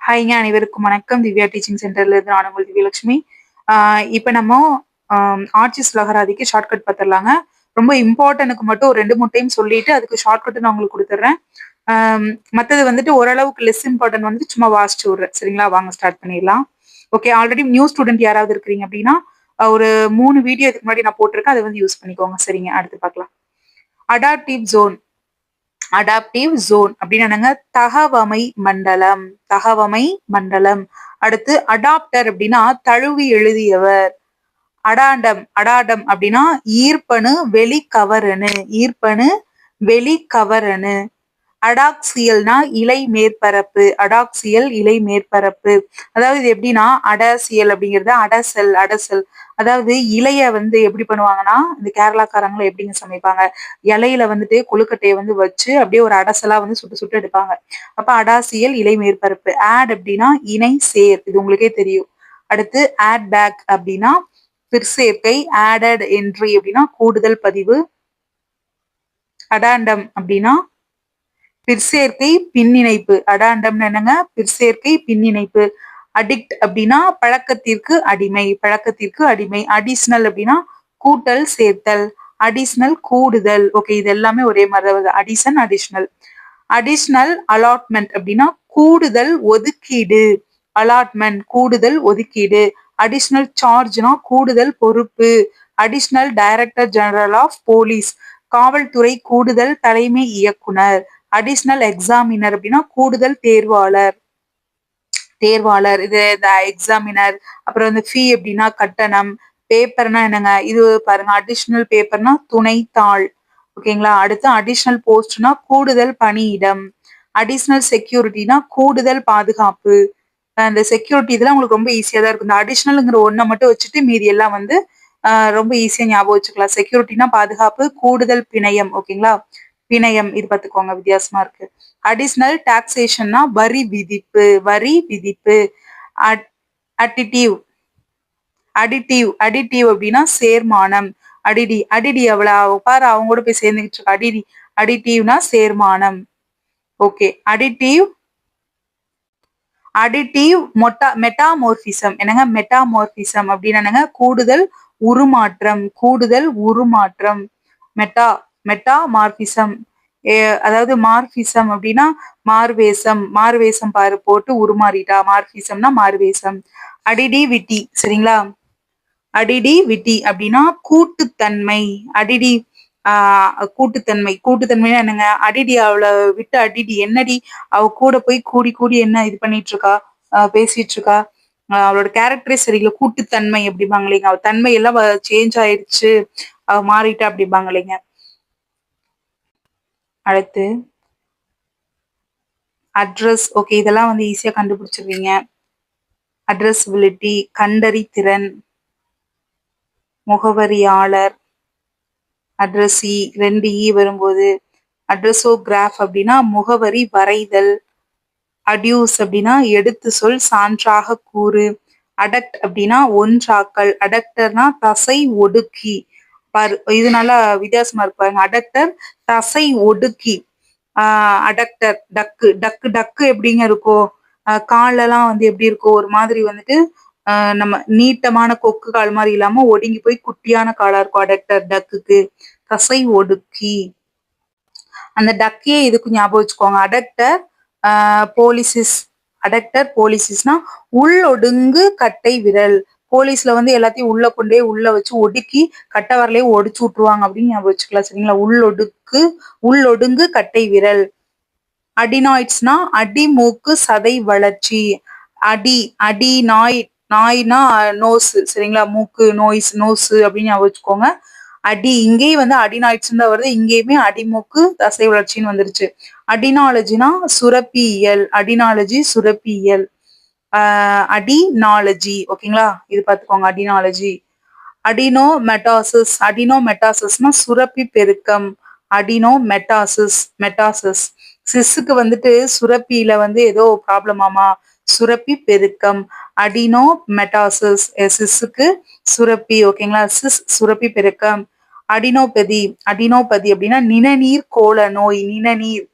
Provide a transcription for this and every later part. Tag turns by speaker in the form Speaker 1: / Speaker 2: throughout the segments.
Speaker 1: ஹாய்ங்க, அனைவருக்கும் வணக்கம். திவ்யா டீச்சிங் சென்டர்ல இருந்து நான் உங்கள் திவ்யலட்சுமி. இப்ப நம்ம ஆர்ச்சிஸ் லகராதிக்கு ஷார்ட்கட் பார்த்துடலாங்க. ரொம்ப இம்பார்ட்டனுக்கு மட்டும் ஒரு 2, 3 டைம் சொல்லிட்டு அதுக்கு ஷார்ட்கட் நான் உங்களுக்கு குடுத்துடுறேன். மத்தது வந்துட்டு ஓரளவுக்கு லெஸ் இம்பார்ட்டன்ட் வந்து சும்மா வாசிச்சு விடுறேன். சரிங்களா? வாங்க ஸ்டார்ட் பண்ணிடலாம். ஓகே, ஆல்ரெடி நியூ ஸ்டூடெண்ட் யாராவது இருக்கிறீங்க அப்படின்னா, ஒரு 3 வீடியோ இதுக்கு முன்னாடி நான் போட்டிருக்கேன். அதை வந்து யூஸ் பண்ணிக்கோங்க. சரிங்க, அடுத்து பார்க்கலாம். Adaptive zone. அடாப்டிவ் ஜோன் அப்படின்னு என்னங்க? தகவமை மண்டலம். தகவமை மண்டலம். அடுத்து அடாப்டர் அப்படின்னா தழுவி எழுதியவர். அடாண்டம். அடாடம் அப்படின்னா ஈர்ப்பணு வெளிக்கவரணு. ஈர்ப்பணு வெளிக்கவரணு. அடாக்சியல்னா இலை மேற்பரப்பு. அடாக்சியல் இலை மேற்பரப்பு. அதாவது இது எப்படின்னா அடாசியல் அப்படிங்கிறது அடசல். அடசல் அதாவது இலைய வந்து எப்படி பண்ணுவாங்கன்னா, இந்த கேரளாக்காரங்களும் எப்படிங்க சமைப்பாங்க, இலையில வந்துட்டு கொழுக்கட்டையை வந்து வச்சு அப்படியே ஒரு அடசலா வந்து சுட்டு சுட்டு எடுப்பாங்க. அப்ப அடாசியல் இலை மேற்பரப்பு. ஆட் அப்படின்னா இணை சேர், இது உங்களுக்கே தெரியும். அடுத்து ஆட் பேக் அப்படின்னா பிற்சேர்க்கை. ஆடட் என்ட்ரி அப்படின்னா கூடுதல் பதிவு. அடாண்டம் அப்படின்னா பிற்சேர்க்கை பின்னிணைப்பு. அடாண்டம்னு என்னங்க? பிற்சேர்க்கை பின்னிணைப்பு. அடிக்ட் அப்படின்னா பழக்கத்திற்கு அடிமை. பழக்கத்திற்கு அடிமை. அடிஷனல் அப்படின்னா கூட்டல் சேர்த்தல். அடிஷனல் கூடுதல். ஓகே, இது எல்லாமே ஒரே மாதிரி தான் வருது. Addition additional. அடிஷனல் அலாட்மெண்ட் அப்படின்னா கூடுதல் ஒதுக்கீடு. அலாட்மெண்ட் கூடுதல் ஒதுக்கீடு. அடிஷனல் சார்ஜ்னா கூடுதல் பொறுப்பு. Additional director general of police காவல்துறை கூடுதல் தலைமை இயக்குனர். அடிஷனல் எக்ஸாமினர் அப்படின்னா கூடுதல் தேர்வாளர். தேர்வாளர் இது இந்த எக்ஸாமினர். அப்புறம் வந்து ஃபீ அப்படின்னா கட்டணம். பேப்பர்னா என்னங்க? இது பாருங்க, அடிஷனல் பேப்பர்னா துணைத்தாள். ஓகேங்களா? அடுத்து அடிஷனல் போஸ்ட்னா கூடுதல் பணியிடம். அடிஷனல் செக்யூரிட்டினா கூடுதல் பாதுகாப்பு. இந்த செக்யூரிட்டி இதெல்லாம் உங்களுக்கு ரொம்ப ஈஸியா தான் இருக்கும். இந்த அடிஷனல்ங்கிற ஒன்றை மட்டும் வச்சுட்டு மீதி எல்லாம் வந்து ரொம்ப ஈஸியா ஞாபகம் வச்சுக்கலாம். செக்யூரிட்டினா பாதுகாப்பு. கூடுதல் பிணையம். ஓகேங்களா? பிணையம். இது பார்த்துக்கோங்க, வித்தியாசமா இருக்கு. அடிஷனல் டாக்ஸேஷன்னா வரி விதிப்பு. வரி விதிப்பு. அடிட்டிவ். அடிட்டிவ். அடிட்டிவ் அப்படின்னா சேர்மானம். அடிடி. அடிடி அவ்வளவு பாரு, அவங்க கூட போய் சேர்ந்துகிட்டு இருக்கு. அடிடி. அடிட்டிவ்னா சேர்மானம். Okay, additive. Additive metamorphism. என்னங்க? மெட்டாமோர்பிசம் அப்படின்னு என்னங்க? கூடுதல் உருமாற்றம். கூடுதல் உருமாற்றம். மெட்டா. மெட்டாமார்பிசம். அதாவது மார்பிசம் அப்படின்னா மார்வேஷம். மார்வேஷம் பாரு போட்டு உருமாறிட்டா. மார்பிசம்னா மார்வேஷம். அடிடிவிட்டி. சரிங்களா? அடிடிவிட்டி அப்படின்னா கூட்டுத்தன்மை. அடிடி கூட்டுத்தன்மை. கூட்டுத்தன்மைன்னா என்னங்க? அடிடி அவளை விட்டு அடிடி என்னடி, அவ கூட போய் கூடி கூடி என்ன இது பண்ணிட்டு இருக்கா, பேசிட்டு இருக்கா, அவளோட கேரக்டரே சரியில்லை. கூட்டுத்தன்மை அப்படிம்பாங்க இல்லைங்க. அவ தன்மை எல்லாம் சேஞ்ச் ஆயிடுச்சு, அவ மாறிட்டா அப்படிம்பாங்க இல்லைங்க. அடுத்து அட்ரஸ். ஓகே, இதெல்லாம் வந்து ஈஸியா கண்டுபிடிச்சிருவீங்க. அட்ரஸபிலிட்டி கண்டறிதிறன். முகவரியாளர். அட்ரஸி 2 வரும்போது. அட்ரஸோகிராஃப் அப்படின்னா முகவரி வரைதல். அடியூஸ் அப்படின்னா எடுத்து சொல், சான்றாக கூறு. அடக்ட் அப்படின்னா ஒன்றாக்கல். அடக்டர்னா தசை ஒடுக்கி. இது நல்லா வித்தியாசமா இருக்கு பாருங்க. அடக்டர் தசை ஒடுக்கி. அடக்டர் டக்கு. டக்கு டக்கு எப்படிங்க இருக்கும்? காலெல்லாம் வந்து எப்படி இருக்கும்? ஒரு மாதிரி வந்துட்டு நம்ம நீட்டமான கொக்கு கால் மாதிரி இல்லாம ஒடுங்கி போய் குட்டியான காலா இருக்கும் அடக்டர் டக்குக்கு. தசை ஒடுக்கி. அந்த டக்கையே இதுக்கு ஞாபகம் வச்சுக்கோங்க. அடக்டர் போலிசிஸ். அடக்டர் போலிசிஸ்னா உள்ளொடுங்கு கட்டை விரல். போலீஸ்ல வந்து எல்லாத்தையும் உள்ள வச்சு ஒடுக்கி கட்டை வரலையே ஒடிச்சு விட்டுருவாங்க அப்படின்னு ஞாபகம் வச்சுக்கலாம். சரிங்களா? உள்ளொடுங்கு கட்டை விரல். அடினாய்ட்ஸ்னா அடி மூக்கு சதை வளர்ச்சி. அடி. அடி நாய். நாய்னா நோஸ். சரிங்களா? மூக்கு நோய்ஸ் நோஸ் அப்படின்னு ஞாபகம் வச்சுக்கோங்க. அடி இங்கேயும் வந்து அடினாய்ட்ஸ் தான் வருது. இங்கேயுமே அடிமூக்கு தசை வளர்ச்சின்னு வந்துருச்சு. அடினாலஜினா சுரப்பியல். அடினாலஜி சுரப்பியல். அடினாலஜி. ஓகேங்களா? இது பார்த்துக்கோங்க, அடினாலஜி. அடினோ மெட்டாசிஸ். அடினோ மெட்டாசிஸ்னா சுரப்பி பெருக்கம். அடினோ மெட்டாசிஸ். மெட்டாசிஸ். சிஸ்ஸுக்கு வந்துட்டு சுரப்பியில வந்து ஏதோ ப்ராப்ளம் ஆமா. சுரப்பி பெருக்கம். அடினோ மெட்டாசிஸ். சிஸ்ஸுக்கு சுரப்பி. ஓகேங்களா? சிஸ் சுரப்பி பெருக்கம். அடினோபதி. அடினோபதி அப்படின்னா நிணநீர் கோள நோய். நிணநீர்.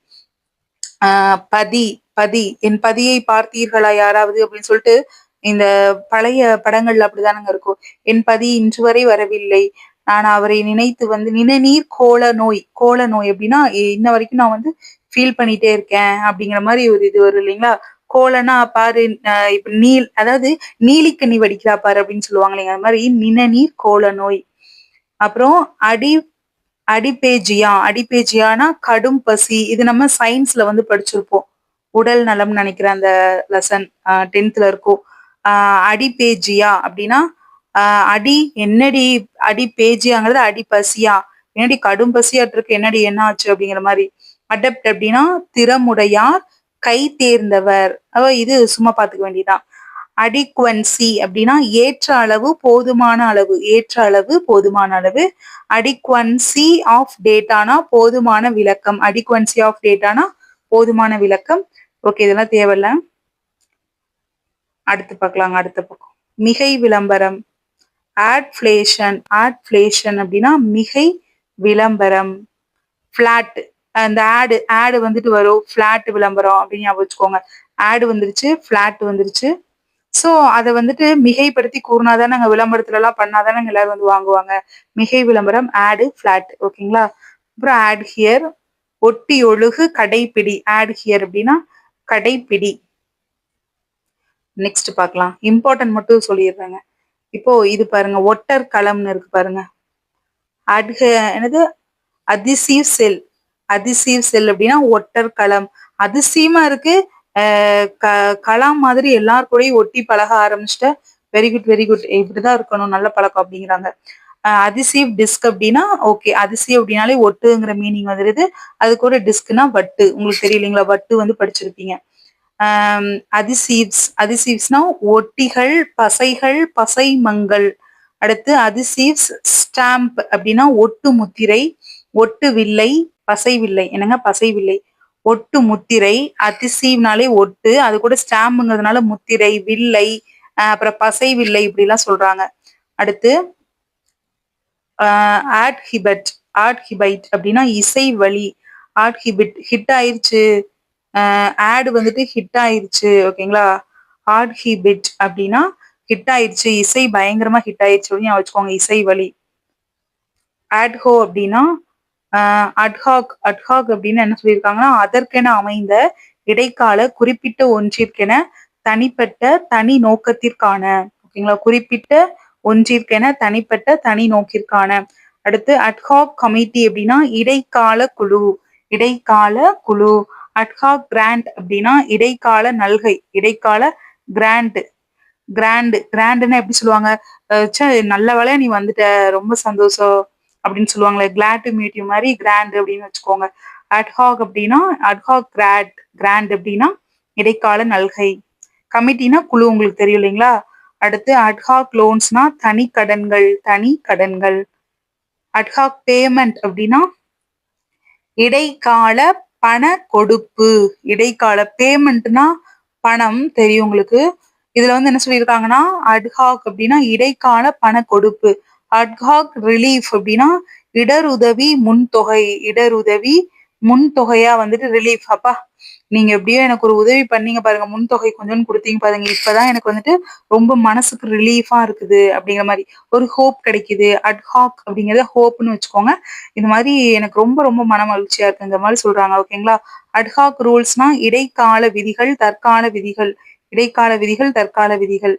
Speaker 1: பதி. பதி, என் பதியை பார்த்தீர்களா யாராவது அப்படின்னு சொல்லிட்டு இந்த பழைய படங்கள்ல அப்படிதானங்க இருக்கும். என் பதி இன்று வரை வரவில்லை. நான் அவரை நினைத்து வந்து நிணநீர் கோல நோய். கோல நோய் அப்படின்னா இன்ன வரைக்கும் நான் வந்து ஃபீல் பண்ணிட்டே இருக்கேன் அப்படிங்கிற மாதிரி ஒரு இது வரும் இல்லைங்களா? கோலன்னா பாரு இப்ப அதாவது நீலிக்கனி வடிக்கிறா பாரு அப்படின்னு சொல்லுவாங்க இல்லைங்க. அது மாதிரி நிணநீர் கோல நோய். அப்புறம் அடி அடிபேஜியானா கடும் பசி. இது நம்ம சயின்ஸ்ல வந்து படிச்சிருப்போம். உடல் நலம் நினைக்கிறேன் அந்த லெசன் 10th இருக்கும். அடிபேஜியா அப்படின்னா அடி என்னடி அடி பேஜியாங்கிறது அடி பசியா, என்னடி கடும் பசியாட்டு இருக்கு, என்னடி என்ன ஆச்சு அப்படிங்கிற மாதிரி. அடப்ட் அப்படின்னா திறமுடையார், கை தேர்ந்தவர். இது சும்மா பாத்துக்க வேண்டியதான். அடிக்வன்சி அப்படின்னா ஏற்ற அளவு போதுமான அளவு, ஏற்ற அளவு போதுமான அளவு. அடிக்வன்சி ஆஃப் டேட்டானா போதுமான விளக்கம், அடிக்வன்சி ஆஃப் டேட்டானா போதுமான விளக்கம். ஓகே, இதெல்லாம் தேவையில்ல. அடுத்து பார்க்கலாங்க. அடுத்த பக்கம் மிகை விளம்பரம். ஆட்ஃப்ளேஷன் அப்படின்னா மிகை விளம்பரம். ஃபிளாட், அந்த ஆடு வந்துட்டு வரும், ஃபிளாட் விளம்பரம் அப்படின்னு ஞாபகம் வச்சுக்கோங்க. ஆடு வந்துருச்சு, ஃபிளாட் வந்துருச்சு. சோ அதை வந்துட்டு மிகைப்படுத்தி கூறினாதான் நாங்க விளம்பரத்துல எல்லாம் பண்ணாதானே எல்லாரும் வந்து வாங்குவாங்க. மிகை விளம்பரம் ஆடு, ஃபிளாட். ஓகேங்களா? அப்புறம் ஆட் ஹியர், ஒட்டி ஒழுகு, கடைப்பிடி. ஆட் ஹியர் அப்படின்னா கடைப்பிடி. நெக்ஸ்ட் பார்க்கலாம். இம்பார்ட்டன்ட் மட்டும் சொல்லிடுறேங்க. இப்போ இது பாருங்க, ஒட்டர் களம்னு இருக்கு பாருங்க. என்னது அதிசீவ் செல். அதிசீவ் செல் அப்படின்னா ஒட்டர் களம். அதிசயமா இருக்கு. கலாம் மாதிரி எல்லார் கூடயும் ஒட்டி பழக ஆரம்பிச்சிட்ட. வெரி குட் வெரி குட், இப்படிதான் இருக்கணும், நல்ல பழக்கம் அப்படிங்கிறாங்க. அதிசீவ் டிஸ்க் அப்படின்னா ஓகே, அதிசீவ் அப்படின்னாலே ஒட்டுங்கிற மீனிங் வந்துருது. அது கூட டிஸ்க்னா வட்டு. உங்களுக்கு தெரியலீங்களா? வட்டு வந்து படிச்சிருப்பீங்க. அதிசீவ்ஸ்னா ஒட்டிகள், பசைகள், பசைமங்கள். அடுத்து அதிசீவ்ஸ் ஸ்டாம்ப் அப்படின்னா ஒட்டு முத்திரை, ஒட்டு வில்லை, பசை வில்லை. என்னங்க பசை வில்லை? ஒட்டு முத்திரை. அதிசீவ்னாலே ஒட்டு, அது கூட ஸ்டாம்புங்கிறதுனால முத்திரை, வில்லை, அப்புறம் பசை வில்லை இப்படி எல்லாம் சொல்றாங்க. அடுத்து ஆட்ஹிபைட் அப்படின்னா இசை வழி. ஆட்ஹிபிட் ஹிட் ஆயிருச்சு, ஆடு வந்துட்டு ஹிட் ஆயிருச்சு. ஓகேங்களா? ஆட்ஹிபிட் அப்படின்னா ஹிட் ஆயிருச்சு, இசை பயங்கரமா ஹிட் ஆயிருச்சு அப்படின்னு வச்சுக்கோங்க, இசை வழி. ஆட்ஹோ அப்படின்னா அட்ஹாக். அட்ஹாக் அப்படின்னு என்ன சொல்லியிருக்காங்கன்னா அதற்கென அமைந்த இடைக்கால குறிப்பிட்ட ஒன்றிற்கென தனிப்பட்ட தனி நோக்கத்திற்கான. ஓகேங்களா? குறிப்பிட்ட ஒன்றிற்கென தனிப்பட்ட தனி நோக்கிற்கான. அடுத்து அட்ஹாக் கமிட்டி அப்படின்னா இடைக்கால குழு. இடைக்கால குழு. அட்ஹாக் கிராண்ட் அப்படின்னா இடைக்கால நல்கை, இடைக்கால கிராண்ட். கிராண்ட்னா எப்படி சொல்லுவாங்க? நல்ல வேலையா நீ வந்துட்ட, ரொம்ப சந்தோஷம் அப்படின்னு சொல்லுவாங்களே, கிளாட் டு மீட் யூ மாதிரி கிராண்ட் அப்படின்னு வச்சுக்கோங்க. அட்ஹாக் அப்படின்னா அட்ஹாக் கிராண்ட் அப்படின்னா இடைக்கால நல்கை. கமிட்டினா குழு, உங்களுக்கு தெரியும் இல்லைங்களா? அடுத்து அட்ஹாக் லோன்ஸ்னா தனி கடன்கள், தனி கடன்கள். அட்ஹாக் பேமெண்ட் அப்படின்னா இடைக்கால பண கொடுப்பு. இடைக்கால பேமெண்ட்னா பணம், தெரியும் உங்களுக்கு. இதுல வந்து என்ன சொல்லியிருக்காங்கன்னா அட்ஹாக் அப்படின்னா இடைக்கால பண கொடுப்பு. அட்ஹாக் ரிலீஃப் அப்படின்னா இடருதவி முன்தொகை. இடருதவி முன்தொகையா வந்துட்டு ரிலீஃப். அப்பா, நீங்க எப்படியோ எனக்கு ஒரு உதவி பண்ணீங்க பாருங்க, முன்தொகை கொஞ்சம் கொடுத்தீங்க பாருங்க, இப்பதான் எனக்கு வந்துட்டு ரொம்ப மனசுக்கு ரிலீஃபா இருக்குது அப்படிங்கிற மாதிரி ஒரு ஹோப் கிடைக்குது. அட்ஹாக் அப்படிங்கறத ஹோப்னு வச்சுக்கோங்க. இந்த மாதிரி எனக்கு ரொம்ப ரொம்ப மன மகிழ்ச்சியா இருக்குங்கிற மாதிரி சொல்றாங்க. ஓகேங்களா? அட்ஹாக் ரூல்ஸ்னா இடைக்கால விதிகள், தற்கால விதிகள். இடைக்கால விதிகள், தற்கால விதிகள்.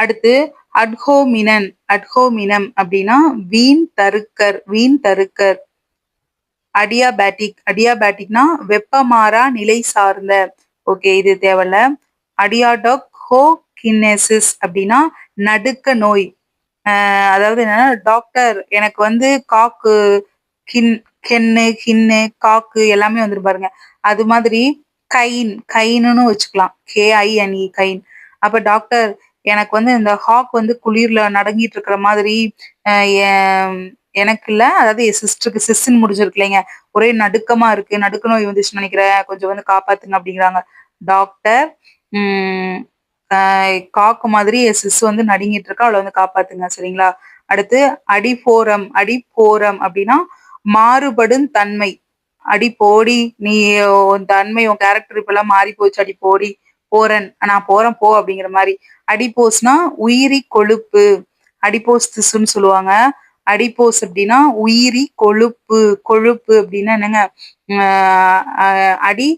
Speaker 1: அடுத்து அட்ஹோமினம் அப்படின்னா வீண் தருக்கர், வீண் தருக்கர். அடியாபேட்டிக்னா வெப்பமாறா நிலை சார்ந்த. ஓகே, இது தேவையில்ல. அடியாடோக் கின்னேசிஸ் அப்படின்னா நடுக்க நோய். அதாவது என்னன்னா, டாக்டர் எனக்கு வந்து காக்கு, கின்னு காக்கு எல்லாமே வந்துரு பாருங்க. அது மாதிரி கைன்னு வச்சுக்கலாம், KINE கைன். அப்ப டாக்டர் எனக்கு வந்து இந்த ஹாக் வந்து குளிர்ல நடங்கிட்டு இருக்கிற மாதிரி எனக்கு இல்ல, அதாவது என் சிஸ்டருக்கு, சிஸ்ன்னு முடிஞ்சிருக்கு இல்லைங்க, ஒரே நடுக்கமா இருக்கு, நடுக்க நோய் வந்துச்சுன்னு நினைக்கிறேன், கொஞ்சம் வந்து காப்பாத்துங்க அப்படிங்கிறாங்க. டாக்டர் காக்கு மாதிரி என் சிஸ் வந்து நடுங்கிட்டு இருக்கா, அவளை வந்து காப்பாத்துங்க. சரிங்களா? அடுத்து அடிபோரம் அப்படின்னா மாறுபடும் தன்மை. அடி போடி நீ உன் தன்மை உன் கேரக்டர் இப்பெல்லாம் மாறி போச்சு அடி போடி போறேன் நான் போறேன் போ அப்படிங்கிற மாதிரி. அடிப்போஸ்னா உயிரி கொழுப்பு, அடிப்போஸ் திசுன்னு சொல்லுவாங்க. அடிப்போஸ் அப்படின்னா உயிரி கொழுப்பு, கொழுப்பு அப்படின்னா என்னங்க? அடி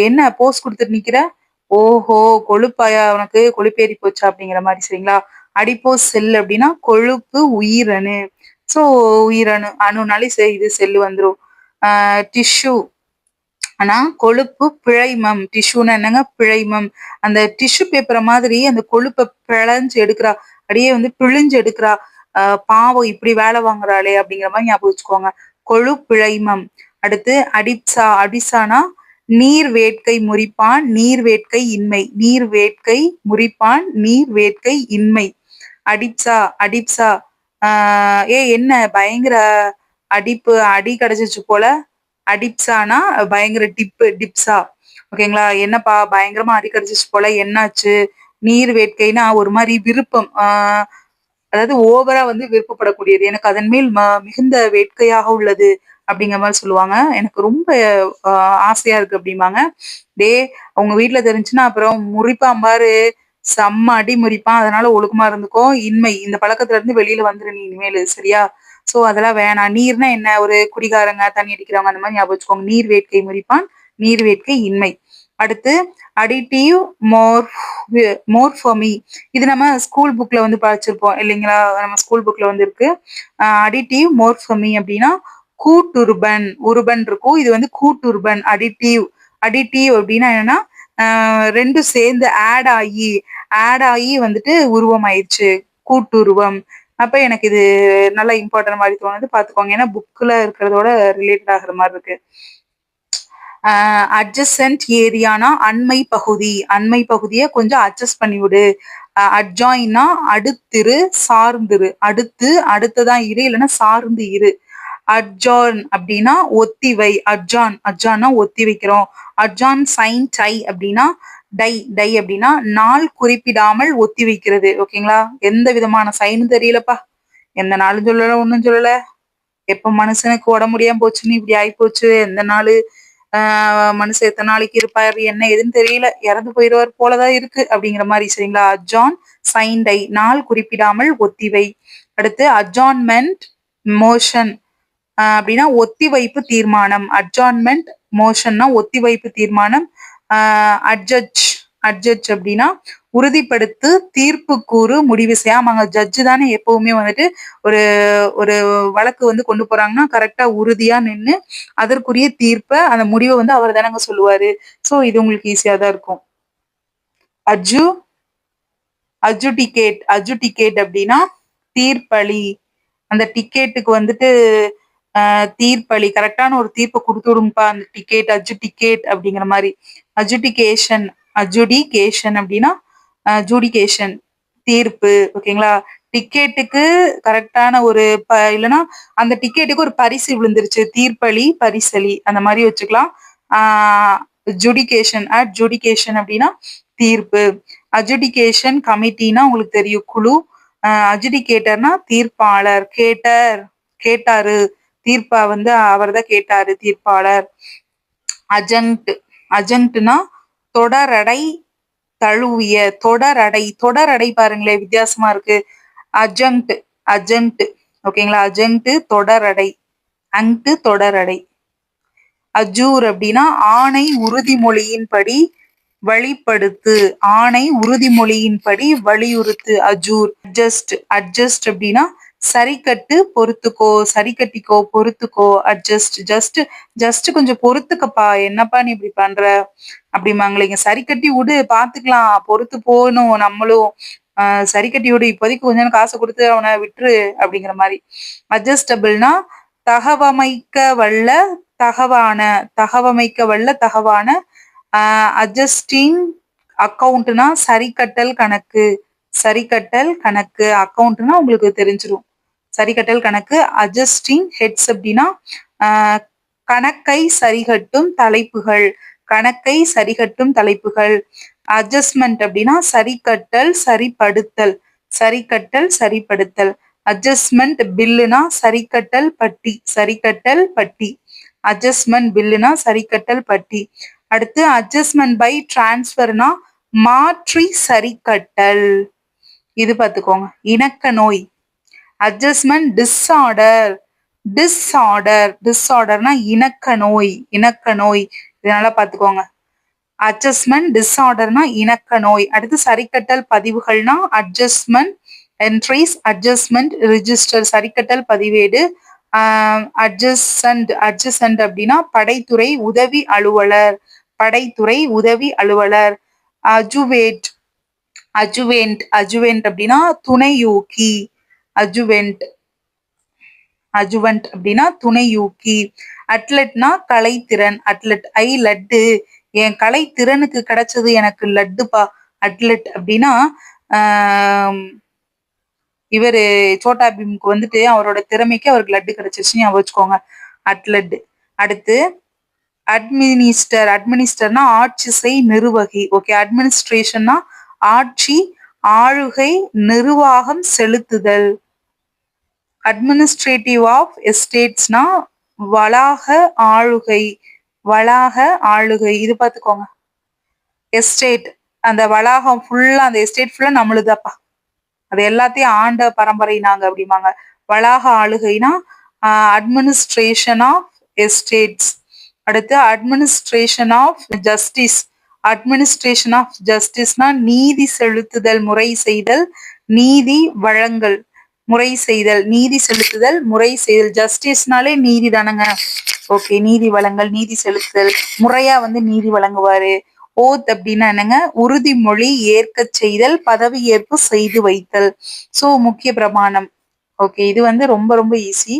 Speaker 1: என்ன போஸ் கொடுத்துட்டு நிக்கிற? ஓஹோ கொழுப்பாயா உனக்கு கொழுப்பேறி போச்சா அப்படிங்கிற மாதிரி சரிங்களா. அடிப்போஸ் செல் அப்படின்னா கொழுப்பு உயிரணு. சோ உயிரணு அணுனாலே சரி இது செல்லு வந்துரும். டிஷ்யூ ஆனா கொழுப்பு பிழைமம். டிஷ்யூன்னா என்னங்க? பிழைமம். அந்த டிஷ்யூ பேப்பரை மாதிரி அந்த கொழுப்பை பிழைஞ்சு எடுக்கிறா, அப்படியே வந்து பிழிஞ்சு எடுக்கிறா. பாவம் இப்படி வேலை வாங்குறாளே அப்படிங்கிற மாதிரி ஞாபகம் வச்சுக்கோங்க. கொழுப்பிழைமம். அடுத்து அடிப்சா. அடிப்சானா நீர் வேட்கை முறிப்பான், நீர் வேட்கை இன்மை. நீர் வேட்கை முறிப்பான், நீர் வேட்கை இன்மை. அடிப்சா. அடிப்சா என்ன பயங்கர அடிப்பு, அடி கிடைச்சிச்சு போல. அடிப்சானா பயங்கர டிப்ஸா. ஓகேங்களா? என்னப்பா பயங்கரமா அடி கிடைச்சிச்சு போல, என்னாச்சு? நீர் வேட்கைனா ஒரு மாதிரி விருப்பம், அதாவது ஓவரா வந்து விருப்பப்படக்கூடியது. எனக்கு அதன் மேல் மிகுந்த வேட்கையாக உள்ளது அப்படிங்கிற மாதிரி சொல்லுவாங்க. எனக்கு ரொம்ப ஆசையா இருக்கு அப்படிம்பாங்க. டே உங்க வீட்டுல தெரிஞ்சுன்னா அப்புறம் முறிப்பான் பாரு, செம்ம அடி முறிப்பான், அதனால ஒழுக்கமா இருந்துக்கோ. இன்மை இந்த பழக்கத்துல இருந்து வெளியில வந்துரு நீ இனிமேலு, சரியா? சோ அதெல்லாம் வேணாம். நீர்னா என்ன? ஒரு குடிகாரங்க, தண்ணி அடிக்கிறவங்க அந்த மாதிரி ஞாபகம் வச்சுக்கோங்க. நீர் வேட்கை முறிப்பான், நீர் வேட்கை இன்மை. அடுத்து அடிட்டிவ் மோர்ஃபமி. இது நம்ம ஸ்கூல் புக்ல வந்து படிச்சிருப்போம் இல்லைங்களா? நம்ம ஸ்கூல் புக்ல வந்து இருக்கு. அடிட்டிவ் மோர்ஃபமி அப்படின்னா கூட்டுருபன். உருபன் இருக்கும், இது வந்து கூட்டுருபன். அடிட்டிவ். அடிட்டிவ் அப்படின்னா என்னன்னா ரெண்டும் சேர்ந்து ஆட் ஆகி வந்துட்டு உருவம் ஆயிடுச்சு, கூட்டுருவம். அப்ப எனக்கு இது நல்லா இம்பார்ட்டன்ட் மாதிரி தோணுது, பாத்துக்கோங்க. ஏன்னா புக்ல இருக்கிறதோட ரிலேட்டட் ஆகுற மாதிரி இருக்கு. அட்ஜசன்ட் ஏரியானா அண்மை பகுதி. அண்மை பகுதியை கொஞ்சம் அட்ஜஸ்ட் பண்ணி விடு. அட்ஜாயின்னா அடுத்திரு, சார்ந்திரு. அடுத்து அடுத்ததான் இரு, இல்லைன்னா சார்ந்து இரு. அட்ஜான் அப்படின்னா ஒத்திவை. அட்ஜான்னா ஒத்தி வைக்கிறோம். அட்ஜான் சைன் டை அப்படின்னா டை அப்படின்னா நாள் குறிப்பிடாமல் ஒத்தி வைக்கிறது. ஓகேங்களா? எந்த விதமான சைனும் தெரியலப்பா, எந்த நாளும் சொல்லல, ஒன்னும் சொல்லல. எப்ப மனுஷனுக்கு உடம்பு முடியாம போச்சுன்னு இப்படி ஆகி போச்சு. எந்த நாள் மனுஷன் எத்தனை நாளைக்கு இருப்பாரு என்ன ஏதுன்னு தெரியல, இறந்து போயிடுவார் போலதான் இருக்கு அப்படிங்கிற மாதிரி சரிங்களா. அட்ஜான் சைன் டை நாள் குறிப்பிடாமல் ஒத்திவை. அடுத்து அட்ஜான்மெண்ட் மோஷன் அப்படின்னா ஒத்திவைப்பு தீர்மானம். அட்ஜான்மெண்ட் மோஷன்னா ஒத்திவைப்பு தீர்மானம். அட்ஜட்ஜ். அட்ஜட்ஜ் அப்படின்னா உறுதிப்படுத்து, தீர்ப்பு கூறு, முடிவு செய்ய. ஆமாங்க, ஜட்ஜு தானே எப்பவுமே வந்துட்டு ஒரு ஒரு வழக்கு வந்து கொண்டு போறாங்கன்னா கரெக்டா உறுதியா நின்று அதற்குரிய தீர்ப்பை, அந்த முடிவை வந்து அவர் தானங்க சொல்லுவாரு. சோ இது உங்களுக்கு ஈஸியா தான் இருக்கும். அஜு அஜுடிகேட். அஜுடிகேட் அப்படின்னா தீர்ப்பளி. அந்த டிக்கெட்டுக்கு வந்துட்டு தீர்ப்பளி, கரெக்டான ஒரு தீர்ப்பை கொடுத்து விடுங்கப்பா அந்த டிக்கெட். அஜுடிகேட் அப்படிங்கிற மாதிரி. அஜுடிகேஷன். அஜுடிகேஷன் அப்படின்னா ஜூடிகேஷன், தீர்ப்பு. ஓகேங்களா? டிக்கெட்டுக்கு கரெக்டான ஒரு இல்லைன்னா அந்த டிக்கெட்டுக்கு ஒரு பரிசு விழுந்துருச்சு, தீர்ப்பளி பரிசளி அந்த மாதிரி வச்சுக்கலாம். ஜுடிகேஷன். அட்ஜுடிகேஷன் அப்படின்னா தீர்ப்பு. அஜுடிகேஷன் கமிட்டினா உங்களுக்கு தெரியும், குழு. அஜுடிகேட்டர்னா தீர்ப்பாளர். கேட்டாரு தீர்ப்பா வந்து அவர் தான் கேட்டாரு, தீர்ப்பாளர். அஜங்ட். அஜங்க்ட்னா தொடரடை தழுவிய. தொடரடை. தொடரடை பாருங்களேன் வித்தியாசமா இருக்கு. அஜங்க்ட். அஜங்க்ட். ஓகேங்களா? அஜங்க்ட் தொடரடை. அங்க்ட் தொடரடை. அஜூர் அப்படின்னா ஆணை உறுதிமொழியின்படி வழிப்படுத்து. ஆணை உறுதிமொழியின்படி வலியுறுத்து. அஜூர். அட்ஜஸ்ட். அட்ஜஸ்ட் அப்படின்னா சரி கட்டு, பொறுத்துக்கோ. சரி கட்டிக்கோ, பொறுத்துக்கோ. அட்ஜஸ்ட். ஜஸ்ட் கொஞ்சம் பொறுத்துக்கப்பா, என்னப்பா நீ இப்படி பண்ற அப்படிமாங்களேங்க. சரி கட்டி விடு, பாத்துக்கலாம், பொறுத்து போகணும் நம்மளும். சரி கட்டி விடு, இப்போதைக்கு கொஞ்சம் காசு கொடுத்து அவனை விட்டுரு அப்படிங்கிற மாதிரி. அட்ஜஸ்டபிள்னா தகவமைக்க வல்ல தகவான. தகவமைக்க வல்ல தகவான. அட்ஜஸ்டிங் அக்கௌண்ட்னா சரி கட்டல் கணக்கு. சரி கட்டல் கணக்கு. அக்கௌண்ட்னா உங்களுக்கு தெரிஞ்சிடும், சரி கட்டல் கணக்கு. அட்ஜஸ்டிங் ஹெட்ஸ் அப்படின்னா கணக்கை சரிகட்டும் தலைப்புகள். கணக்கை சரிகட்டும் தலைப்புகள். அட்ஜஸ்ட்மெண்ட் அப்படின்னா சரி கட்டல் சரிப்படுத்தல். சரி கட்டல் சரிப்படுத்தல். அட்ஜஸ்ட்மெண்ட் பில்லுனா சரிக்கட்டல் பட்டி. சரிக்கட்டல் பட்டி. அட்ஜஸ்ட்மெண்ட் பில்லுனா சரிக்கட்டல் பட்டி. அடுத்து அட்ஜஸ்ட்மெண்ட் பை டிரான்ஸ்ஃபர்னா மாற்றி சரிக்கட்டல். இது பார்த்துக்கோங்க. இணக்க நோய். Adjustment disorder. டிஸ்ஆர்டர்னா இணக்க நோய். இணக்க நோய். இதனால பார்த்துக்கோங்க. அட்ஜஸ்ட்மெண்ட் டிஸ்ஆர்டர்னா இணக்க நோய். அடுத்து சரிக்கட்டல் பதிவுகள்னா அட்ஜஸ்ட்மெண்ட் என்ட்ரிஸ், அட்ஜஸ்ட்மெண்ட் ரிஜிஸ்டர் சரிக்கட்டல் பதிவேடு. அட்ஜசன்ட் அப்படின்னா படைத்துறை உதவி அலுவலர். படைத்துறை உதவி அலுவலர். அஜுவேட் அஜுவெண்ட் அப்படின்னா துணையூக்கி. அஜுவெண்ட் அஜுவன்ட் அப்படின்னா துணையூக்கி. அட்லெட்னா கலைத்திறன். அட்லெட் லட்டு, என் கலைத்திறனுக்கு கிடைச்சது எனக்கு லட்டுப்பா. அட்லெட் அப்படின்னா இவரு சோட்டா பீமுக்கு வந்துட்டு அவரோட திறமைக்கு அவருக்கு லட்டு கிடைச்சிருச்சுன்னு ஞாபகம் வச்சுக்கோங்க. அட்லெட். அடுத்து அட்மினிஸ்டர்னா ஆட்சி செய் நிர்வகி. ஓகே. அட்மினிஸ்ட்ரேஷன்னா ஆட்சி ஆளுகை நிர்வாகம் செலுத்துதல். அட்மினிஸ்ட்ரேட்டிவ் ஆஃப் எஸ்டேட்ஸ்னா வளாக ஆளுகை. வளாக ஆளுகை. இது பார்த்துக்கோங்க. எஸ்டேட் அந்த வளாகம் ஃபுல்லா அந்த எஸ்டேட் ஃபுல்லா நம்மளுதாப்பா, அது எல்லாத்தையும் ஆண்ட பரம்பரை நாங்க அப்படிம்பாங்க. வளாக ஆளுகைனா அட்மினிஸ்ட்ரேஷன் ஆஃப் எஸ்டேட்ஸ். அடுத்து administration of justice. Administration of ஜஸ்டிஸ்னா நீதி செலுத்துதல், முறை செய்தல், நீதி வழங்கல், முறை செய்தல், நீதி செலுத்துதல், முறை செய்தல். ஜஸ்டிஸ்னாலே நீதி தானங்க. ஓகே. நீதி வழங்கல், நீதி செலுத்துதல், முறையா வந்து நீதி வழங்குவாரு. ஓத் அப்படின்னா என்னங்க? உறுதிமொழி ஏற்க செய்தல், பதவி ஏற்பு செய்து வைத்தல். சோ முக்கிய பிரமாணம். ஓகே. இது வந்து ரொம்ப ரொம்ப ஈஸி.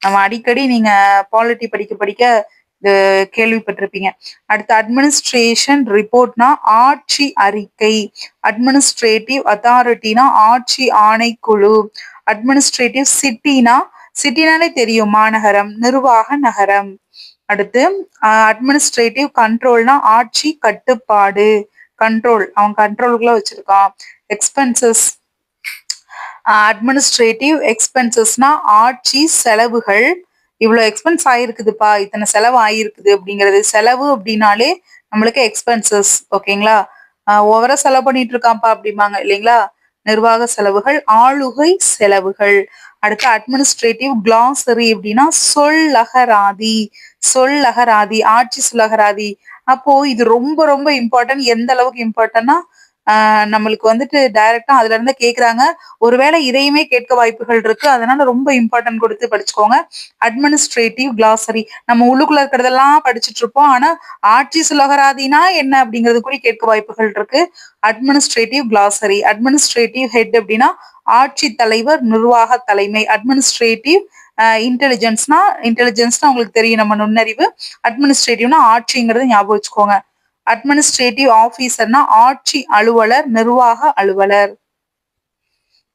Speaker 1: நம்ம அடிக்கடி நீங்க பாலிட்டி படிக்க படிக்க கேள்விப்பட்டிருப்பீங்க. அடுத்து அட்மினிஸ்ட்ரேஷன் ரிப்போர்ட்னா ஆட்சி அறிக்கை. அட்மினிஸ்ட்ரேட்டிவ் அத்தாரிட்டினா ஆட்சி ஆணைக்குழு. அட்மினிஸ்ட்ரேட்டிவ் சிட்டினாலே தெரியும், மாநகரம், நிர்வாக நகரம். அடுத்து அட்மினிஸ்ட்ரேட்டிவ் கண்ட்ரோல்னா ஆட்சி கட்டுப்பாடு. கண்ட்ரோல், அவன் கண்ட்ரோலுக்குள்ள வச்சிருக்கான். எக்ஸ்பென்சஸ். அட்மினிஸ்ட்ரேட்டிவ் எக்ஸ்பென்சஸ்னா ஆட்சி செலவுகள். இவ்வளவு எக்ஸ்பென்ஸ் ஆயிருக்குதுப்பா, இத்தனை செலவு ஆயிருக்குது அப்படிங்கிறது. செலவு அப்படின்னாலே நம்மளுக்கு எக்ஸ்பென்சஸ். ஓகேங்களா? ஓவரா செலவு பண்ணிட்டு இருக்கான்ப்பா அப்படிம்பாங்க இல்லைங்களா? நிர்வாக செலவுகள். ஆளுகை செலவுகள். அடுத்து அட்மினிஸ்ட்ரேட்டிவ் கிளாசரி அப்படின்னா சொல்லகராதி. சொல்லகராதி, ஆட்சி சொல்லகராதி. அப்போ இது ரொம்ப ரொம்ப இம்பார்ட்டன்ட். எந்த அளவுக்கு இம்பார்ட்டன்ட்னா நம்மளுக்கு வந்துட்டு டைரக்டா அதுல இருந்து கேக்குறாங்க. ஒருவேளை இதையுமே கேட்க வாய்ப்புகள் இருக்கு. அதனால ரொம்ப இம்பார்ட்டன்ட் கொடுத்து படிச்சுக்கோங்க. அட்மினிஸ்ட்ரேட்டிவ் கிளாசரி. நம்ம உள்ளுக்குள்ள இருக்கிறதெல்லாம் படிச்சுட்டு இருப்போம். ஆனா ஆட்சி சுலகராதினா என்ன அப்படிங்கிறது கூட கேட்க வாய்ப்புகள் இருக்கு. அட்மினிஸ்ட்ரேட்டிவ் கிளாசரி. அட்மினிஸ்ட்ரேட்டிவ் ஹெட் அப்படின்னா ஆட்சி தலைவர், நிர்வாக தலைமை. அட்மினிஸ்ட்ரேட்டிவ் இன்டெலிஜென்ஸ்னா உங்களுக்கு தெரியும், நம்ம நுண்ணறிவு. அட்மினிஸ்ட்ரேட்டிவ்னா ஆட்சிங்கிறது ஞாபகம் வச்சுக்கோங்க. அட்மினிஸ்ட்ரேட்டிவ் ஆபீசர்னா ஆட்சி அலுவலர், நிர்வாக அலுவலர்.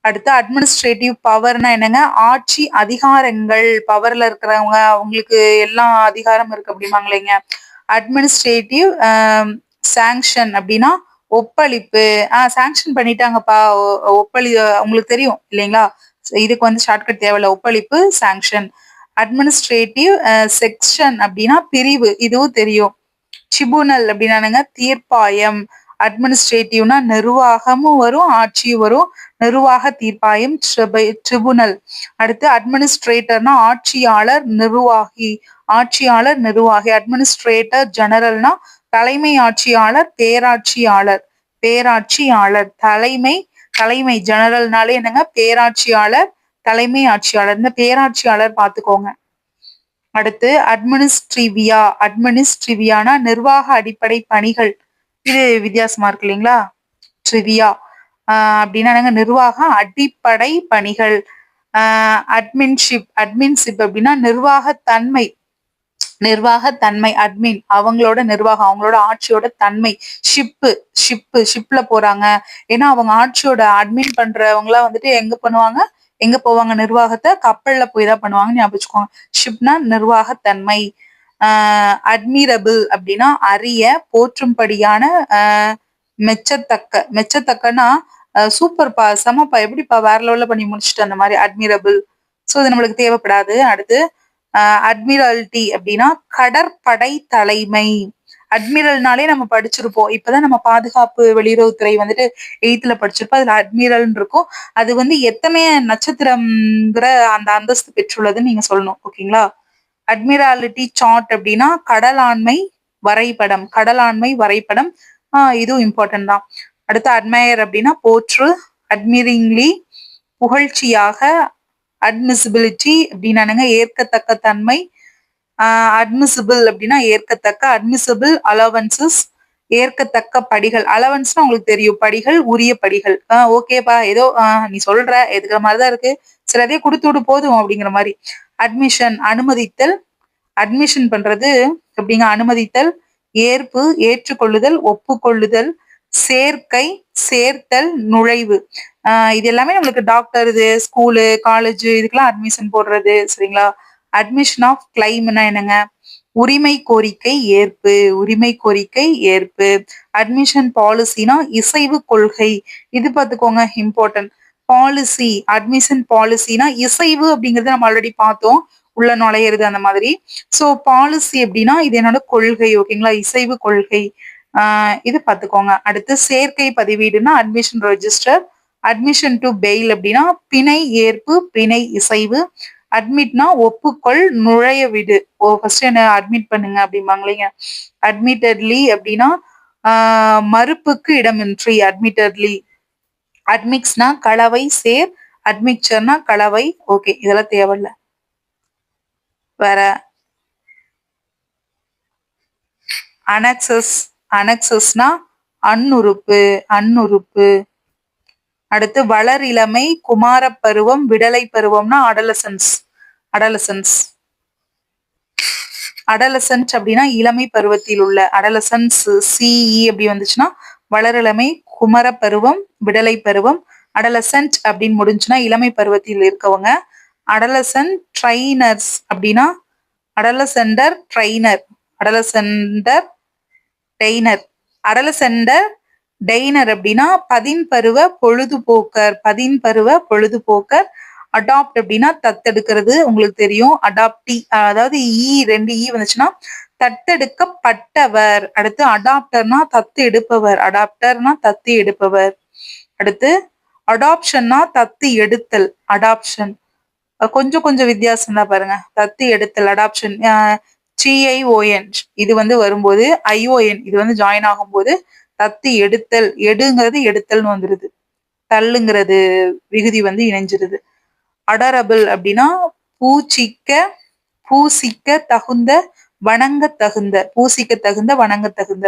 Speaker 1: அடுத்து அட்மினிஸ்ட்ரேட்டிவ் பவர்னா என்னங்க? ஆட்சி அதிகாரங்கள். பவர்ல இருக்கிறவங்க, அவங்களுக்கு எல்லா அதிகாரம் இருக்கு அப்படிம்பாங்களேங்க. அட்மினிஸ்ட்ரேட்டிவ் சாங்ஷன் அப்படின்னா ஒப்பளிப்பு. சாங்ஷன் பண்ணிட்டாங்கப்பா, உங்களுக்கு தெரியும் இல்லைங்களா? இதுக்கு வந்து ஷார்ட்கட் தேவையில்ல. ஒப்பளிப்பு, சாங்ஷன். அட்மினிஸ்ட்ரேட்டிவ் செக்ஷன் அப்படின்னா பிரிவு. இதுவும் தெரியும். ட்ரிபுனல் அப்படின்னா தீர்ப்பாயம். அட்மினிஸ்ட்ரேட்டிவ்னா நிர்வாகமும் வரும், ஆட்சியும் வரும். நிர்வாக தீர்ப்பாயம் ட்ரிபுனல். அடுத்து அட்மினிஸ்ட்ரேட்டர்னா ஆட்சியாளர், நிர்வாகி. ஆட்சியாளர், நிர்வாகி. அட்மினிஸ்ட்ரேட்டர் ஜெனரல்னா தலைமை ஆட்சியாளர், பேராட்சியாளர். பேராட்சியாளர். தலைமை ஜெனரல்னாலே என்னங்க? பேராட்சியாளர், தலைமை ஆட்சியாளர். இந்த பேராட்சியாளர் பார்த்துக்கோங்க. அடுத்து அட்மினிஸ்ட்ரிவியானா நிர்வாக அடிப்படை பணிகள். இது வித்தியாசமா இருக்கு இல்லைங்களா? ட்ரிவியா அப்படின்னா நிர்வாக அடிப்படை பணிகள். அட்மின்ஷிப் அப்படின்னா நிர்வாகத்தன்மை. அட்மின் அவங்களோட நிர்வாகம், அவங்களோட ஆட்சியோட தன்மை. ஷிப்ல போறாங்க. ஏன்னா அவங்க ஆட்சியோட அட்மின் பண்றவங்களாம் வந்துட்டு எங்க போவாங்க? நிர்வாகத்தை கப்பல்ல போய் தான் பண்ணுவாங்கன்னு ஞாபகம் வச்சுக்கோங்க. ஷிப்னா நிர்வாகத்தன்மை. அட்மிரபிள் அப்படின்னா அரிய, போற்றும்படியான, மெச்சத்தக்கனா சூப்பர்ப்பா, செமப்பா, எப்படிப்பா வேற லெவல்ல பண்ணி முடிச்சுட்டு, அந்த மாதிரி அட்மிரபிள். ஸோ இது நம்மளுக்கு தேவைப்படாது. அடுத்து அட்மிரல்டி அப்படின்னா கடற்படை தலைமை. அட்மிரல்னாலே நம்ம படிச்சிருப்போம். இப்பதான் நம்ம பாதுகாப்பு வெளியுறவுத்துறை வந்துட்டு 8th படிச்சிருப்போம். அதுல அட்மிரல் இருக்கும். அது வந்து எத்தனை நட்சத்திரம்ங்கிற அந்த அந்தஸ்து பெற்றுள்ளதுன்னு நீங்க சொல்லணும். ஓகேங்களா? அட்மிராலிட்டி சார்ட் அப்படின்னா கடலாண்மை வரைபடம். கடலாண்மை வரைபடம். இதுவும் இம்பார்ட்டன்ட் தான். அடுத்து அட்மயர் அப்படின்னா போற்று. அட்மிரிங்லி புகழ்ச்சியாக. அட்மிசிபிலிட்டி அப்படின்னானுங்க ஏற்கத்தக்க தன்மை. அட்மிசிபிள் அப்படின்னா ஏற்கத்தக்க. அட்மிசிபிள் அலவன்சஸ் ஏற்கத்தக்க படிகள். அலவன்ஸ்னா உங்களுக்கு தெரியும், படிகள், உரிய படிகள். ஓகேப்பா, ஏதோ நீ சொல்ற எதுக்குற மாதிரிதான் இருக்கு, சரி அதே கொடுத்து விடு போதும் அப்படிங்கிற மாதிரி. அட்மிஷன் அனுமதித்தல். அட்மிஷன் பண்றது எப்படிங்க? அனுமதித்தல், ஏற்பு, ஏற்றுக்கொள்ளுதல், ஒப்புக்கொள்ளுதல், சேர்க்கை, சேர்த்தல், நுழைவு. இது எல்லாமே நம்மளுக்கு டாக்டர், இது ஸ்கூலு, காலேஜ், இதுக்கெல்லாம் அட்மிஷன் போடுறது. சரிங்களா? அட்மிஷன் ஆஃப் கிளைம்னா என்னங்க? உரிமை கோரிக்கை ஏற்பு. உரிமை கோரிக்கை ஏற்பு. அட்மிஷன் பாலிசினா இசைவு கொள்கை. இது பார்த்துக்கோங்க, இம்பார்ட்டன்ட். பாலிசி, அட்மிஷன் பாலிசினா இசைவு அப்படிங்கறது நம்ம ஆல்ரெடி பார்த்தோம், உள்ள நுழையிறது அந்த மாதிரி. சோ பாலிசி அப்படின்னா இது என்னோட கொள்கை. ஓகேங்களா? இசைவு கொள்கை. இது பார்த்துக்கோங்க. அடுத்து சேர்க்கை பதிவீடுனா admission register. Admission to bail அப்படின்னா பிணை ஏற்பு, பிணை இசைவு. அட்மிட்னா ஒப்புக்கொள், நுழைய விடு. ஃபர்ஸ்ட் என்ன அட்மிட் பண்ணுங்க அப்படிம்பாங்களேங்க. அட்மிட்டட்லி அப்படின்னா மறுப்புக்கு இடமின்றி. அட்மிட்டட்லி. அட்மிக்ஸ்னா கலவை, சேர். அட்மிக்சர்னா கலவை. ஓகே, இதெல்லாம் தேவையில்ல. வேற அனக்சஸ். அனக்சஸ்னா அன்னுறுப்பு. அன்னுறுப்பு. அடுத்து வளர் இளமை, குமார பருவம், விடலை பருவம்னா அடலசன்ஸ். அடலசன்ஸ். அடலசன்ட் அப்படின்னா இளமை பருவத்தில் உள்ள. அடலசன்ஸ் சிஇ அப்படி வந்துச்சுன்னா வளரிளமை, குமர பருவம், விடலை பருவம். அடலசன்ட் அப்படின்னு முடிஞ்சுன்னா இளமை பருவத்தில் இருக்கவங்க. அடலசன் ட்ரைனர்ஸ் அப்படின்னா அடலசெண்டர் ட்ரைனர். அடலசெண்டர் டெய்னர். அடலசெண்டர் டெய்னர் அப்படின்னா பதின்பருவ பொழுதுபோக்கர். பதின்பருவ பொழுதுபோக்கர். அடாப்ட் அப்படின்னா தத்தெடுக்கிறது, உங்களுக்கு தெரியும். அடாப்டி, அதாவது ரெண்டு வந்துச்சுன்னா தத்தெடுக்கப்பட்டவர். அடுத்து அடாப்டர்னா தத்து எடுப்பவர். அடாப்டர்னா தத்து எடுப்பவர். அடுத்து அடாப்ஷன்னா தத்து எடுத்தல். அடாப்ஷன் கொஞ்சம் கொஞ்சம் வித்தியாசம் தான் பாருங்க. தத்து எடுத்தல் அடாப்ஷன். டிஐஓஎன் இது வந்து வரும்போது, ஐஓஎன் இது வந்து ஜாயின் ஆகும்போது தத்து எடுத்தல். எடுங்கிறது எடுத்தல்னு வந்துருது. தள்ளுங்கிறது விகுதி வந்து இணைஞ்சிருது. அடரபிள் அப்படின்னா பூச்சிக்க, பூசிக்க தகுந்த, வணங்க தகுந்த. பூசிக்க தகுந்த, வணங்க தகுந்த.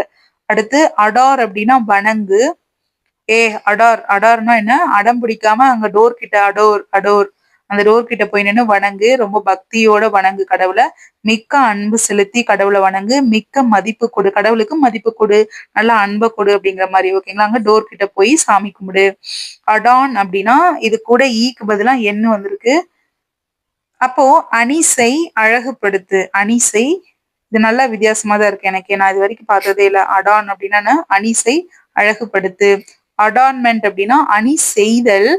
Speaker 1: அடுத்து அடார் அப்படின்னா வணங்கு. அடார். அடார்னா என்ன? அடம் பிடிக்காம அங்க டோர் கிட்ட அடோர். அடோர். அந்த டோர் கிட்ட போய் நின்று வணங்கு. ரொம்ப பக்தியோட வணங்கு கடவுளை. மிக்க அன்பு செலுத்தி கடவுளை வணங்கு. மிக்க மதிப்பு கொடு, கடவுளுக்கு மதிப்பு கொடு, நல்லா அன்பை கொடு அப்படிங்கிற மாதிரி. ஓகேங்களா? அங்க டோர் கிட்ட போய் சாமி கும்பிடு. அடான் அப்படின்னா இது கூட ஈக்கு பதிலா என்ன வந்திருக்கு. அப்போ அணிசை அழகுபடுத்து. அணிசை இது நல்லா வித்தியாசமா தான் இருக்கு எனக்கு, நான் இது வரைக்கும் பார்த்ததே இல்லை. அடான் அப்படின்னா அணிசை அழகுபடுத்து. அடான்மெண்ட் அப்படின்னா அணி செய்தல்.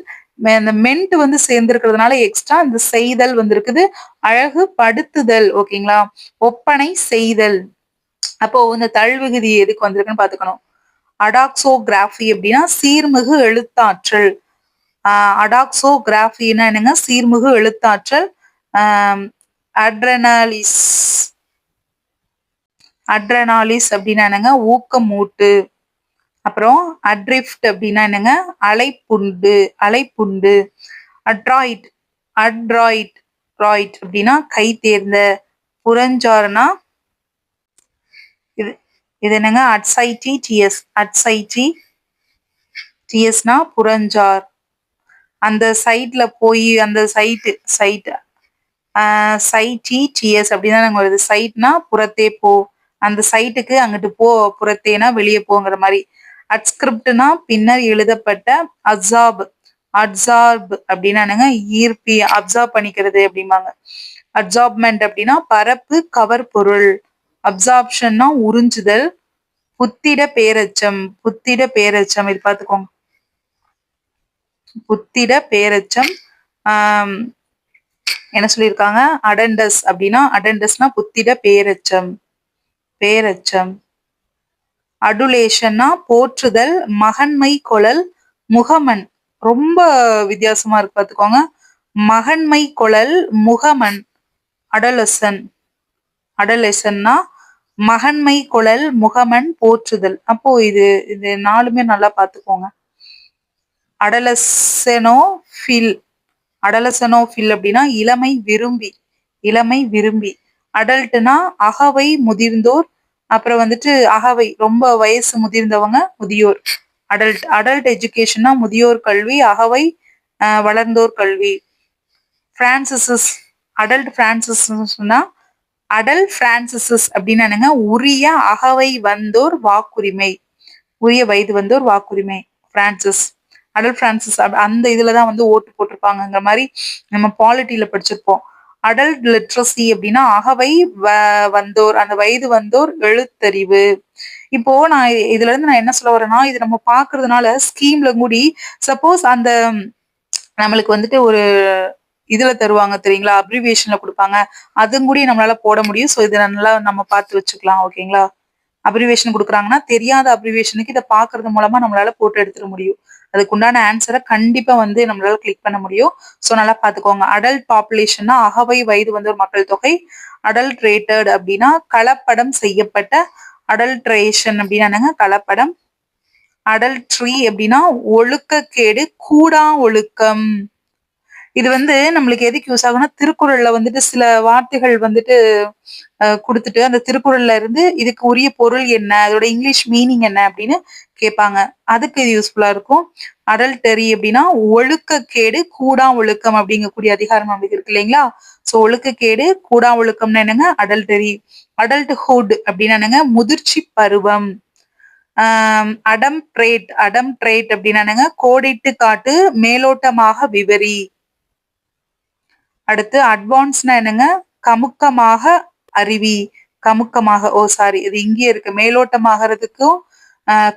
Speaker 1: இந்த மென்ட் வந்து சேர்ந்திருக்கிறதுனால எக்ஸ்ட்ரா இந்த செய்தல் வந்திருக்குது. அழகு படுத்துதல். ஓகேங்களா? ஒப்பனை செய்தல். அப்போ இந்த தழ்விகுதி எதுக்கு வந்திருக்குன்னு பாத்துக்கணும். அடாக்சோகிராஃபி அப்படின்னா சீர்மிகு எழுத்தாற்றல். அடாக்சோகிராஃபின்னா என்னங்க? சீர்மிகு எழுத்தாற்றல். அட்ரெனாலிஸ். அட்ரெனாலிஸ் அப்படின்னா என்னங்க? ஊக்கமூட்டு. அப்புறம் அட்ரிஃப்ட் அப்படின்னா என்னங்க? அலைப்புண்டு. அலைப்புண்டு. அட்ராய்ட். அட்ராய்ட். ராய்ட் அப்படின்னா கை தேர்ந்த. புறஞ்சார்னா இது இது என்னங்க? அட்சைட்டி டிஎஸ். அட்சைட்டி டிஎஸ்னா புறஞ்சார். அந்த சைட்ல போய் அந்த சைட்டு சைட்டி டிஎஸ் அப்படின்னா நாங்க வருது. சைட்னா புறத்தே போ, அந்த சைட்டுக்கு அங்கிட்டு போ, புறத்தேனா வெளியே போங்கிற மாதிரி. அட்ஸ்கிரிப்ட்னா பின்னர் எழுதப்பட்ட. அப்சார்ப். அப்சார்ப் அப்படின்னா என்னங்க? ஈர்ப்பி, அப்சார்ப் பண்ணிக்கிறது அப்படிம்பாங்க. அப்சார்ப்மெண்ட் அப்படின்னா பரப்பு, கவர் பொருள். அப்சார்ப்ஷன்னா உறிஞ்சுதல். புத்திட பேரச்சம். புத்திட பேரச்சம் இது பார்த்துக்கோங்க. புத்திட பேரச்சம். என்ன சொல்லியிருக்காங்க? அடண்டஸ் அப்படின்னா அடண்டஸ்னா புத்திட பேரச்சம், பேரச்சம். அடுலேஷன்னா போற்றுதல், மகன்மை கொளல், முகமன். ரொம்ப வித்தியாசமா இருக்கு பாத்துக்கோங்க. மகன்மை கொளல், முகமன், அடலசன். அடலசன்னா மகன்மை கொளல், முகமன், போற்றுதல். அப்போ இது இது 4மே நல்லா பாத்துக்கோங்க. அடலசெனோஃபில். அடலசனோஃபில் அப்படின்னா இளமை விரும்பி, இளமை விரும்பி. அடல்ட்னா அகவை முதிர்ந்தோர், அப்புறம் வந்துட்டு அகவை ரொம்ப வயசு முதிர்ந்தவங்க, முதியோர். அடல்ட் அடல்ட் எஜுகேஷன்னா முதியோர் கல்வி, அகவை வளர்ந்தோர் கல்வி. பிரான்சிசஸ் அடல்ட் பிரான்சிசஸ்னா அடல் பிரான்சிசஸ் அப்படின்னு என்னங்க? உரிய அகவை வந்தோர் வாக்குரிமை, உரிய வயது வந்தோர் வாக்குரிமை. பிரான்சிஸ், அடல் பிரான்சிஸ் அந்த இதுலதான் வந்து ஓட்டு போட்டிருப்பாங்கங்கிற மாதிரி நம்ம பாலிட்டியில படிச்சிருப்போம். அடல்ட் லிட்ரஸி அப்படின்னா அகவை வந்தோர், அந்த வயது வந்தோர் எழுத்தறிவு. இப்போ நான் இதுல இருந்து நான் என்ன சொல்ல வரேன்னா, இது நம்ம பாக்குறதுனால ஸ்கீம்ல கூடி சப்போஸ் அந்த நம்மளுக்கு வந்துட்டு ஒரு இதுல தருவாங்க தெரியுங்களா, அப்ரிவியேஷன்ல கொடுப்பாங்க, அதுவும் கூட நம்மளால போட முடியும். ஸோ இதை நல்லா நம்ம பார்த்து வச்சுக்கலாம். ஓகேங்களா? அப்ரிவியேஷன் கொடுக்குறாங்கன்னா தெரியாத அப்ரிவியேஷனுக்கு இதை பாக்குறது மூலமா நம்மளால போட்டு எடுத்துட முடியும். அதுக்கு உண்டான ஆன்சரை கண்டிப்பா வந்து நம்மளால கிளிக் பண்ண முடியும். ஸோ நல்லா பாத்துக்கோங்க. அடல்ட் பாப்புலேஷன்னா அகவை வயது வந்து ஒரு மக்கள் தொகை. அடல்ட்ரேட்டட் அப்படின்னா கலப்படம் செய்யப்பட்ட. அடல்ட்ரேஷன் அப்படின்னா என்னங்க? கலப்படம். அடல்ட்ரி அப்படின்னா ஒழுக்கக்கேடு, கூடா ஒழுக்கம். இது வந்து நம்மளுக்கு எதுக்கு யூஸ் ஆகும்னா, திருக்குறள்ல வந்துட்டு சில வார்த்தைகள் வந்துட்டு குடுத்துட்டு அந்த திருக்குறள்ல இருந்து இதுக்கு உரிய பொருள் என்ன, அதோட இங்கிலீஷ் மீனிங் என்ன அப்படின்னு கேட்பாங்க. அதுக்கு இது யூஸ்ஃபுல்லா இருக்கும். அடல்டரி அப்படின்னா ஒழுக்கக்கேடு, கூடா ஒழுக்கம் அப்படிங்கக்கூடிய அதிகாரம் நம்மளுக்கு இருக்கு இல்லைங்களா? சோ ஒழுக்கக்கேடு, கூடா ஒழுக்கம்னு என்னங்க? அடல்டரி. அடல்ட்ஹுட் அப்படின்னா என்னங்க? முதிர்ச்சி பருவம். அடம்ட்ரேட், அடம்ட்ரேட் அப்படின்னா என்னங்க? கோடிட்டு காட்டு, மேலோட்டமாக விவரி. அடுத்து அட்வான்ஸ்னா என்னங்க? கமுக்கமாக அறிவி. கமுக்கமாக, ஓ சாரி, இது இங்கேயே இருக்கு. மேலோட்டமாகறதுக்கும்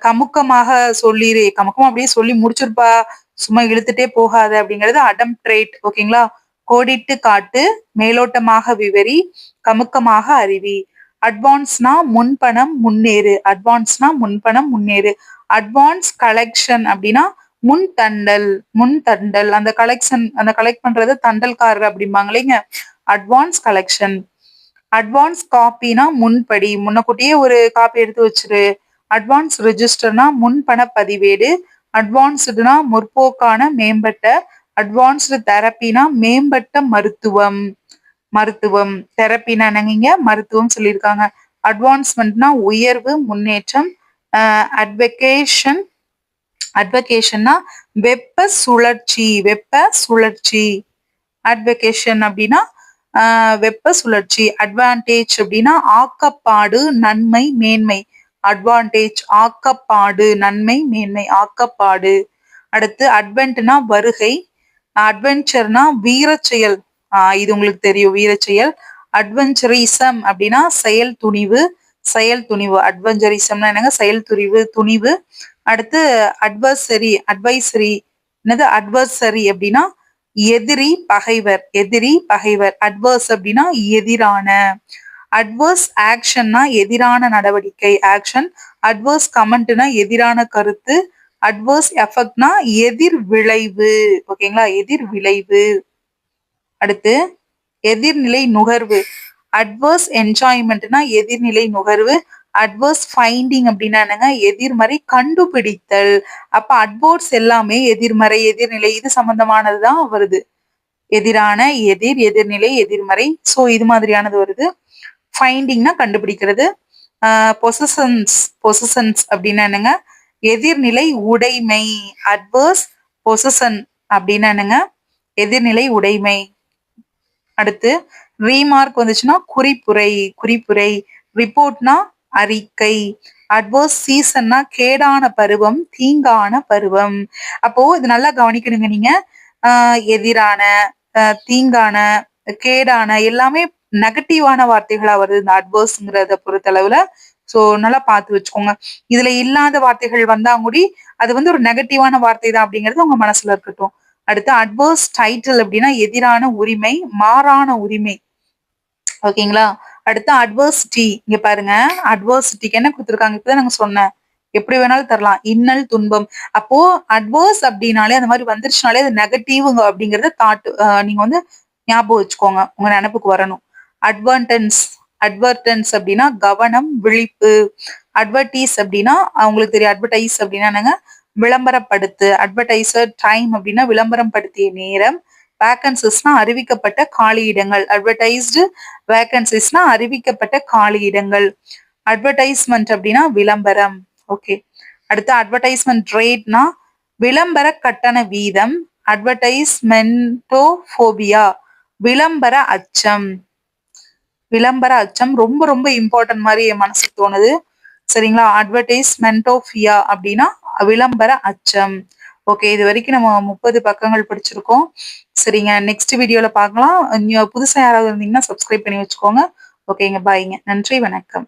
Speaker 1: கமுக்கமாக சொல்லிரு, கமுக்கமா அப்படியே சொல்லி முடிச்சிருப்பா, சும்மா இழுத்துட்டே போகாத அப்படிங்கிறது அடம்ட்ரேட். ஓகேங்களா? கோடிட்டு காட்டு, மேலோட்டமாக விவரி, கமுக்கமாக அறிவி. அட்வான்ஸ்னா முன்பணம் முன்னேறு. அட்வான்ஸ்னா முன்பணம் முன்னேறு. அட்வான்ஸ் கலெக்ஷன் அப்படின்னா முன் தண்டல், முன் தண்டல். அந்த கலெக்ஷன், அந்த கலெக்ட் பண்றது தண்டல்காரர் அப்படிம்பாங்க இல்லைங்க? Advance collection. அட்வான்ஸ் காப்பினா முன்படி, முன்னக்கூட்டியே ஒரு காப்பி எடுத்து வச்சிரு. அட்வான்ஸ் ரெஜிஸ்டர்னா முன்பண பதிவேடு. அட்வான்ஸ்டுனா முற்போக்கான, மேம்பட்ட. அட்வான்ஸ்டு தெரப்பினா மேம்பட்ட மருத்துவம், மருத்துவம். தெரப்பினா என்னங்க? மருத்துவம் சொல்லியிருக்காங்க. அட்வான்ஸ்மெண்ட்னா உயர்வு, முன்னேற்றம். அட்வொகேஷன், அட்வொகேஷன்னா வெப்ப சுழற்சி, வெப்ப சுழற்சி. அட்வொகேஷன் அப்படின்னா வெப்ப சுழற்சி. அட்வான்டேஜ் அப்படின்னா ஆக்கப்பாடு, நன்மை, மேன்மை. அட்வான்டேஜ் ஆக்கப்பாடு, நன்மை, மேன்மை, ஆக்கப்பாடு. அடுத்து அட்வென்ட்னா வருகை. அட்வென்ச்சர்னா வீரச்செயல். இது உங்களுக்கு தெரியும், வீரச்செயல். அட்வென்ச்சரிசம் அப்படின்னா செயல் துணிவு, செயல் துணிவு. அட்வென்ச்சரிசம்னா என்னங்க? செயல் துணிவு, துணிவு. அடுத்து அட்வர்சரி, அட்வைசரி. என்னது அட்வர்சரி அப்படின்னா எதிரி, பகைவர், எதிரி, பகைவர். அட்வர்ஸ் அப்படின்னா எதிரான. அட்வர்ஸ் ஆக்ஷன்னா எதிரான நடவடிக்கை, ஆக்ஷன். அட்வர்ஸ் கமெண்ட்னா எதிரான கருத்து. அட்வர்ஸ் எஃபெக்ட்னா எதிர் விளைவு. ஓகேங்களா? எதிர் விளைவு. அடுத்து எதிர்நிலை நுகர்வு. அட்வர்ஸ் என்ஜாய்மெண்ட்னா எதிர்நிலை நுகர்வு. அட்வர்ஸ் ஃபைண்டிங் அப்படின்னா என்னங்க? எதிர்மறை கண்டுபிடித்தல். அப்ப அட்வர்ஸ் எல்லாமே எதிர்மறை, எதிர்நிலை இது சம்பந்தமானதுதான் வருது. எதிரான, எதிர், எதிர்நிலை, எதிர்மறை. சோ இது மாதிரியானது வருது. ஃபைண்டிங்னா கண்டுபிடிக்கிறது. பொசசன்ஸ், பொசசன்ஸ் அப்படின்னா என்னங்க? எதிர்நிலை உடைமை. அட்வர்ஸ் பொசசன் அப்படின்னா என்னங்க? எதிர்நிலை உடைமை. அடுத்து ரீமார்க் வந்துச்சுன்னா குறிப்புரை, குறிப்புரை. ரிப்போர்ட்னா அறிக்கை. அட்வர்ஸ் சீசன்னா கேடான பருவம், தீங்கான பருவம். அப்போ இது நல்லா கவனிக்கணுங்க நீங்க. எதிரான, தீங்கான, கேடான எல்லாமே நெகட்டிவான வார்த்தைகளா வருது இந்த அட்வர்ஸ்ங்கிறத பொறுத்தளவுல. சோ நல்லா பார்த்து வச்சுக்கோங்க. இதுல இல்லாத வார்த்தைகள் வந்தா கூடி அது வந்து ஒரு நெகட்டிவான வார்த்தை தான் அப்படிங்கிறது உங்க மனசுல இருக்கட்டும். அடுத்து அட்வர்ஸ் டைட்டில் அப்படின்னா எதிரான உரிமை, மாறான உரிமை. ஓகேங்களா? அடுத்து அட்வர்சிட்டி. இங்க பாருங்க, அட்வர்சிட்டிக்கு என்ன குடுத்துருக்காங்க? இப்பதான் நாங்க சொன்னேன். எப்படி வேணாலும் தரலாம். இன்னல், துன்பம். அப்போ அட்வர்ஸ் அப்படின்னாலே அந்த மாதிரி வந்துருச்சுனாலே அது நெகட்டிவ்ங்க அப்படிங்கறத நீங்க வந்து ஞாபகம் வச்சுக்கோங்க. உங்க நினைப்புக்கு வரணும். அட்வர்டன்ஸ் அட்வர்டன்ஸ் அப்படின்னா கவனம், விழிப்பு. அட்வர்டைஸ் அப்படின்னா அவங்களுக்கு தெரியும். அட்வர்டைஸ் அப்படின்னா என்னங்க? விளம்பரப்படுத்து. அட்வர்டைசர் டைம் அப்படின்னா விளம்பரம் படுத்திய நேரம். வேக்கன்சிஸ்னா அறிவிக்கப்பட்ட காலியிடங்கள். அட்வர்டைஸ்டு வேக்கன்சிஸ்னா அறிவிக்கப்பட்ட காலியிடங்கள். அட்வர்டைஸ்மெண்ட் அப்படின்னா விளம்பரம். ஓகே. அடுத்து அட்வர்டைஸ்மெண்ட் ரேட்னா விளம்பர கட்டண வீதம். அட்வர்டைஸ்மெண்டோபோபியா விளம்பர அச்சம். விளம்பர அச்சம் ரொம்ப ரொம்ப இம்பார்ட்டன்ட் மாதிரி என் மனசுக்கு தோணுது. சரிங்களா? அட்வர்டைஸ்மெண்டோபியா அப்படின்னா விளம்பர அச்சம். ஓகே, இது வரைக்கும் நம்ம 30 பக்கங்கள் படிச்சிருக்கோம். சரிங்க, நெக்ஸ்ட் வீடியோல பார்க்கலாம். புதுசா யாராவது இருந்தீங்கன்னா சப்ஸ்கிரைப் பண்ணி வச்சுக்கோங்க. ஓகேங்க, பாய்ங்க. நன்றி, வணக்கம்.